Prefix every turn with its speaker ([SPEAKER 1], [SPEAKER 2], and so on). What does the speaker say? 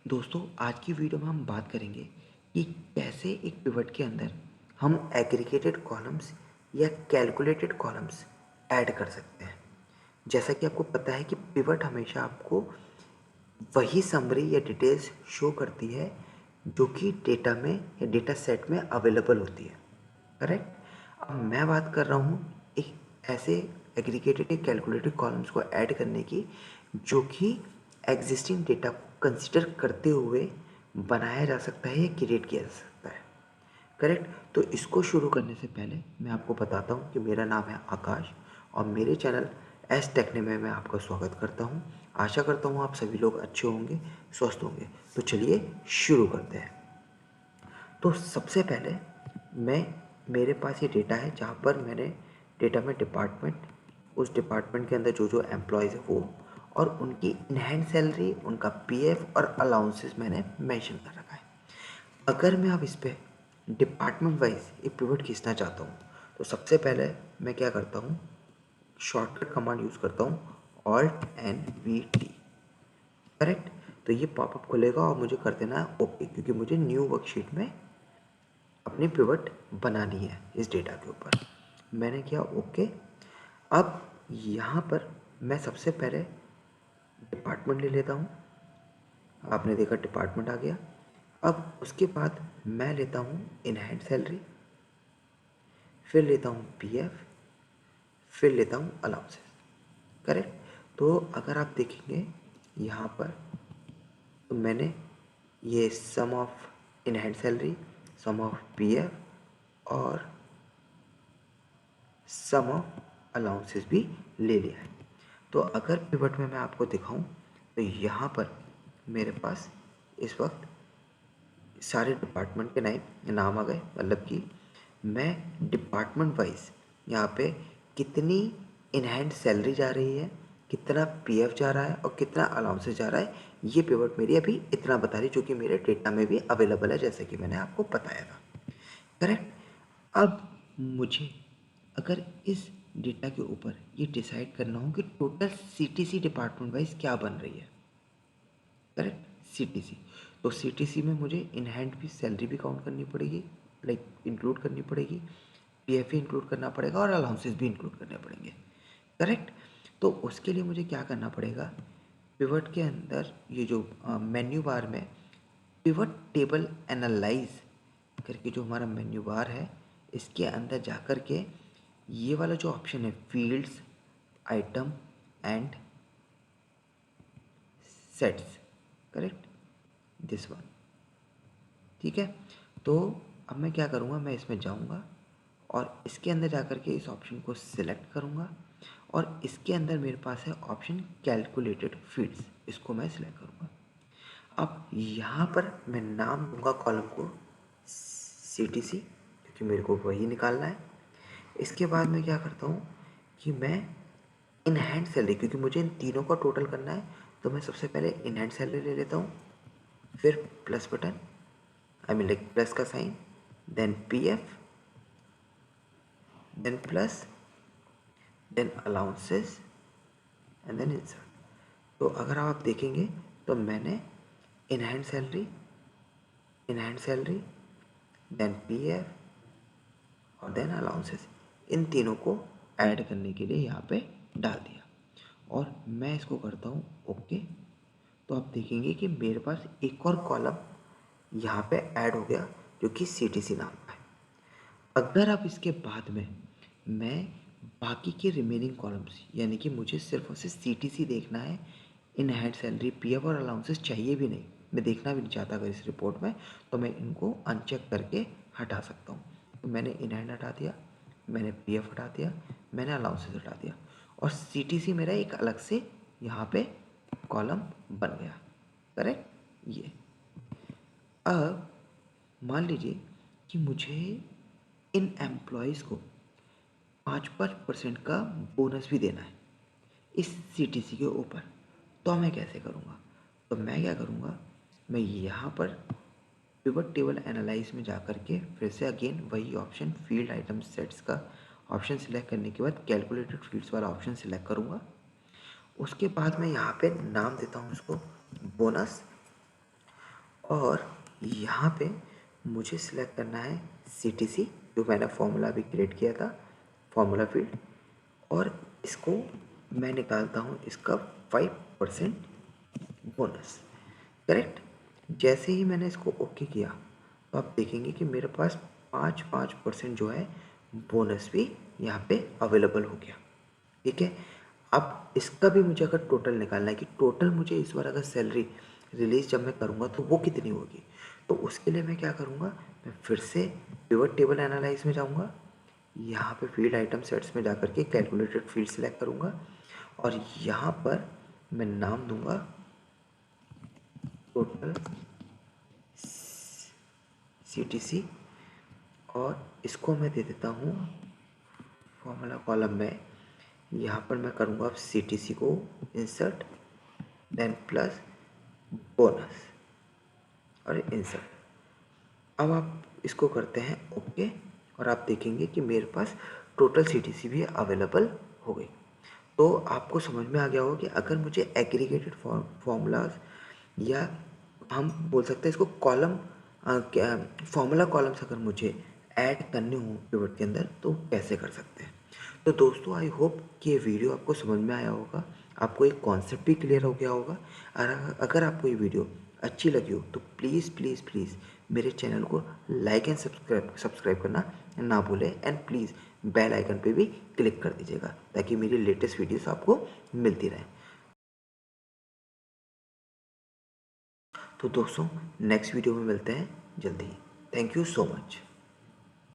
[SPEAKER 1] दोस्तों आज की वीडियो में हम बात करेंगे कि कैसे एक पिवट के अंदर हम एग्रीगेटेड कॉलम्स या कैलकुलेटेड कॉलम्स ऐड कर सकते हैं। जैसा कि आपको पता है कि पिवट हमेशा आपको वही समरी या डिटेल्स शो करती है जो कि डेटा में या डेटा सेट में अवेलेबल होती है। करेक्ट। अब मैं बात कर रहा हूँ एक ऐसे एग्रीगेटेड या कैलकुलेटेड कॉलम्स को ऐड करने की जो कि एग्जिस्टिंग डेटा को कंसिडर करते हुए बनाया जा सकता है या क्रिएट किया जा सकता है। करेक्ट। तो इसको शुरू करने से पहले मैं आपको बताता हूँ कि मेरा नाम है आकाश और मेरे चैनल एस टेक्ने में मैं आपका स्वागत करता हूँ। आशा करता हूँ आप सभी लोग अच्छे होंगे, स्वस्थ होंगे। तो चलिए शुरू करते हैं। तो सबसे पहले मैं मेरे पास ये डेटा है जहाँ पर मैंने डेटा में डिपार्टमेंट, उस डिपार्टमेंट के अंदर जो जो एम्प्लॉयज़ है वो और उनकी इन हैंड सैलरी, उनका पीएफ और अलाउंसेस मैंने मेंशन कर रखा है। अगर मैं अब इस पर डिपार्टमेंट वाइज एक पिवट खींचना चाहता हूँ तो सबसे पहले मैं क्या करता हूँ, शॉर्टकट कमांड यूज़ करता हूँ Alt+V+T। करेक्ट। तो ये पॉपअप खुलेगा और मुझे कर देना है ओके, क्योंकि मुझे न्यू वर्कशीट में अपनी पिवट बनानी है इस डेटा के ऊपर। मैंने किया ओके। अब यहाँ पर मैं सबसे पहले डिपार्टमेंट ले लेता हूँ। आपने देखा डिपार्टमेंट आ गया। अब उसके बाद मैं लेता हूँ इन हैंड सैलरी, फिर लेता हूँ पीएफ, फिर लेता हूँ अलाउंसेस। करेक्ट। तो अगर आप देखेंगे यहाँ पर तो मैंने ये sum of in hand salary, sum of PF और सम ऑफ अलाउंसेस भी ले लिया है। तो अगर पिवट में मैं आपको दिखाऊं तो यहाँ पर मेरे पास इस वक्त सारे डिपार्टमेंट के नाम आ गए। मतलब कि मैं डिपार्टमेंट वाइज यहाँ पे कितनी इन हैंड सैलरी जा रही है, कितना पीएफ जा रहा है और कितना अलाउंसेस जा रहा है, ये पिवट मेरी अभी इतना बता रही, जो कि मेरे डेटा में भी अवेलेबल है जैसे कि मैंने आपको बताया था। करेक्ट। अब मुझे अगर इस डेटा के ऊपर ये डिसाइड करना हो कि टोटल सीटीसी डिपार्टमेंट वाइज क्या बन रही है। करेक्ट। सीटीसी, तो सीटीसी में मुझे इन हैंड भी सैलरी भी काउंट करनी पड़ेगी, लाइक इंक्लूड करनी पड़ेगी, पीएफ भी इंक्लूड करना पड़ेगा और अलाउंसेस भी इंक्लूड करने पड़ेंगे। करेक्ट। तो उसके लिए मुझे क्या करना पड़ेगा, पिवट के अंदर ये जो मेन्यू बार में पिवट टेबल एनालाइज करके जो हमारा मेन्यू बार है, इसके अंदर जा कर के ये वाला जो ऑप्शन है fields, item and sets, correct, this one. ठीक है। तो अब मैं क्या करूँगा, मैं इसमें जाऊँगा और इसके अंदर जा कर के इस ऑप्शन को सिलेक्ट करूँगा और इसके अंदर मेरे पास है ऑप्शन कैलकुलेटेड फील्ड्स, इसको मैं सिलेक्ट करूँगा। अब यहाँ पर मैं नाम दूंगा कॉलम को सीटीसी, क्योंकि मेरे को वही निकालना है। इसके बाद मैं क्या करता हूँ कि मैं इन हैंड सैलरी, क्योंकि मुझे इन तीनों का टोटल करना है, तो मैं सबसे पहले इन हैंड सैलरी ले लेता हूँ, फिर plus button, I mean like plus का sign, then PF, then plus, then allowances and then insert. तो अगर आप देखेंगे तो मैंने in hand salary, in hand salary, then PF और देन अलाउंसेस, इन तीनों को ऐड करने के लिए यहाँ पे डाल दिया और मैं इसको करता हूँ ओके। तो आप देखेंगे कि मेरे पास एक और कॉलम यहाँ पे ऐड हो गया जो कि सीटीसी नाम का है। अगर आप इसके बाद में मैं बाकी के रिमेनिंग कॉलम्स, यानी कि मुझे सिर्फ और सिर्फ सीटीसी देखना है, इन हैंड सैलरी, पीएफ और अलाउंसेस चाहिए भी नहीं, मैं देखना भी नहीं चाहता अगर इस रिपोर्ट में, तो मैं इनको अनचेक करके हटा सकता हूँ। तो मैंने इन हैंड हटा दिया, मैंने पीएफ हटा दिया, मैंने अलाउंसेस हटा दिया और सीटीसी मेरा एक अलग से यहाँ पे कॉलम बन गया। करेक्ट। ये अब मान लीजिए कि मुझे इन एम्प्लॉयज़ को 5% का बोनस भी देना है इस सीटीसी के ऊपर, तो मैं कैसे करूँगा? तो मैं क्या करूँगा, मैं यहाँ पर पिवट टेबल एनालाइज में जा कर के फिर से अगेन वही ऑप्शन फील्ड आइटम सेट्स का ऑप्शन सिलेक्ट करने के बाद कैलकुलेटेड फील्ड्स वाला ऑप्शन सिलेक्ट करूँगा। उसके बाद मैं यहाँ पे नाम देता हूँ इसको बोनस और यहाँ पे मुझे सिलेक्ट करना है CTC, जो मैंने फॉर्मूला अभी क्रिएट किया था, फॉर्मूला फील्ड, और इसको मैं निकालता हूँ इसका 5% बोनस। करेक्ट। जैसे ही मैंने इसको ओके किया तो आप देखेंगे कि मेरे पास 5% जो है बोनस भी यहाँ पे अवेलेबल हो गया। ठीक है। अब इसका भी मुझे अगर टोटल निकालना है कि टोटल मुझे इस बार अगर सैलरी रिलीज जब मैं करूँगा तो वो कितनी होगी, तो उसके लिए मैं क्या करूँगा, मैं फिर से पिवट टेबल एनालाइज में जाऊँगा, यहाँ पे फील्ड आइटम सेट्स में जाकर के कैलकुलेटेड फील्ड सेलेक्ट करूँगा और यहाँ पर मैं नाम दूँगा टोटल CTC, और इसको मैं दे देता हूँ फॉर्मूला कॉलम में। यहाँ पर मैं करूँगा अब CTC को इंसर्ट, देन प्लस बोनस और इंसर्ट। अब आप इसको करते हैं ओके, और आप देखेंगे कि मेरे पास टोटल CTC भी अवेलेबल हो गई। तो आपको समझ में आ गया होगा कि अगर मुझे एग्रीगेटेड फॉर्मूलाज, या हम बोल सकते हैं इसको कॉलम, क्या फॉर्मूला कॉलम्स अगर मुझे ऐड करने हो पिवट के अंदर तो कैसे कर सकते हैं। तो दोस्तों आई होप कि ये वीडियो आपको समझ में आया होगा, आपको एक कॉन्सेप्ट भी क्लियर हो गया होगा। और अगर आपको ये वीडियो अच्छी लगी हो तो प्लीज़ प्लीज़ प्लीज़ मेरे चैनल को लाइक एंड सब्सक्राइब करना ना भूलें, एंड प्लीज़ बेल आइकन पे भी क्लिक कर दीजिएगा ताकि मेरी लेटेस्ट वीडियोस आपको मिलती रहें। तो दोस्तों नेक्स्ट वीडियो में मिलते हैं जल्दी ही। Thank you so much.